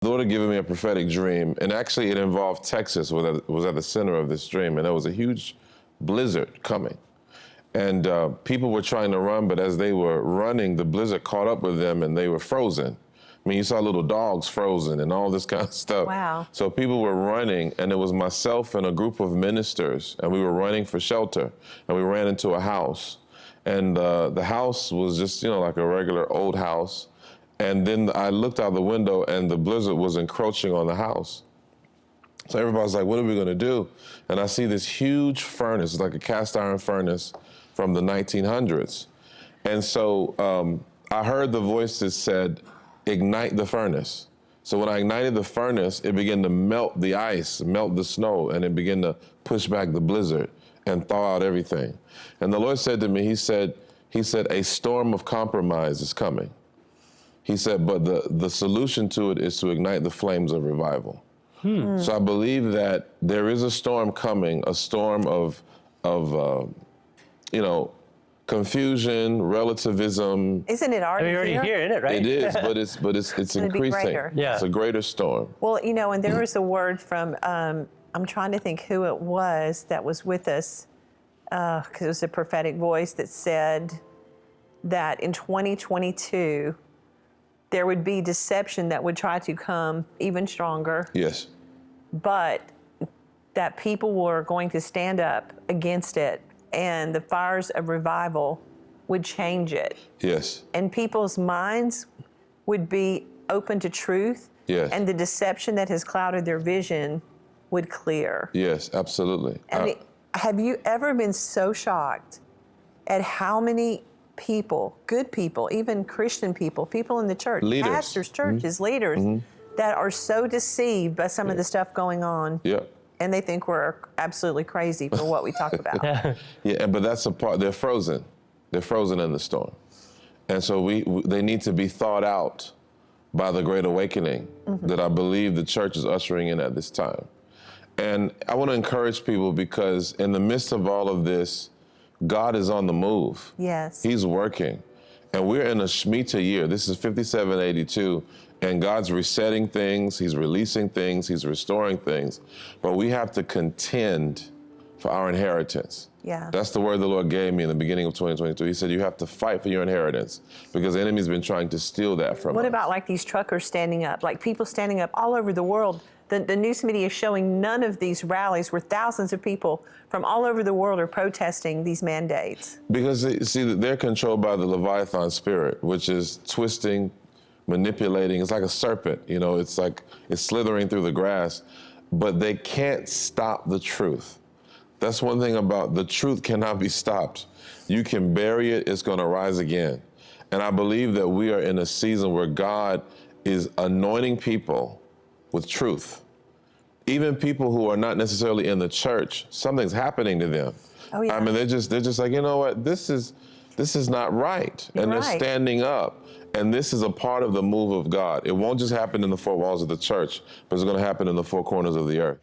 The Lord had given me a prophetic dream, and actually it involved Texas, was at the center of this dream, and there was a huge blizzard coming. And people were trying to run, but as they were running, the blizzard caught up with them and they were frozen. I mean, you saw little dogs frozen and all this kind of stuff. Wow. So people were running, and it was myself and a group of ministers, and we were running for shelter, and we ran into a house. And the house was just, like a regular old house. And then I looked out the window, and the blizzard was encroaching on the house. So everybody's like, what are we gonna do? And I see this huge furnace, like a cast iron furnace from the 1900s. And so I heard the voice that said, ignite the furnace. So when I ignited the furnace, it began to melt the ice, melt the snow, and it began to push back the blizzard and thaw out everything. And the Lord said to me, he said, a storm of compromise is coming. He said, but the solution to it is to ignite the flames of revival. So I believe that there is a storm coming, a storm of confusion, relativism. Isn't it already You're already here, isn't it, right? It is, but it's increasing. greater. Yeah. It's a greater storm. Well, and there was a word from, I'm trying to think who it was that was with us, because it was a prophetic voice that said that in 2022, there would be deception that would try to come even stronger, Yes. but that people were going to stand up against it, and the fires of revival would change it. Yes. And people's minds would be open to truth, Yes. and the deception that has clouded their vision would clear. Yes, absolutely. I mean, have you ever been so shocked at how many people, good people, even Christian people in the church, Leaders. pastors, churches, leaders, that are so deceived by some of the stuff going on, Yeah. and they think we're absolutely crazy for what we talk about. Yeah, but that's a part. They're frozen. They're frozen in the storm, and so they need to be thawed out by the Great Awakening that I believe the church is ushering in at this time. And I want to encourage people, because in the midst of all of this, God is on the move. Yes. He's working. And we're in a Shemitah year. This is 5782. And God's resetting things. He's releasing things. He's restoring things. But we have to contend for our inheritance. Yeah. That's the word the Lord gave me in the beginning of 2022. He said, you have to fight for your inheritance, because the enemy's been trying to steal that from us. What about like these truckers standing up, like people standing up all over the world? The news media is showing none of these rallies where thousands of people from all over the world are protesting these mandates. Because, see, they're controlled by the Leviathan spirit, which is twisting, manipulating. It's like a serpent, it's like it's slithering through the grass, but they can't stop the truth. That's one thing about the truth cannot be stopped. You can bury it, it's gonna rise again. And I believe that we are in a season where God is anointing people with truth. Even people who are not necessarily in the church, something's happening to them. Oh, yeah. I mean, they're just like, you know what, this is not right. You're and they're right. standing up. And this is a part of the move of God. It won't just happen in the four walls of the church, but it's gonna happen in the four corners of the earth.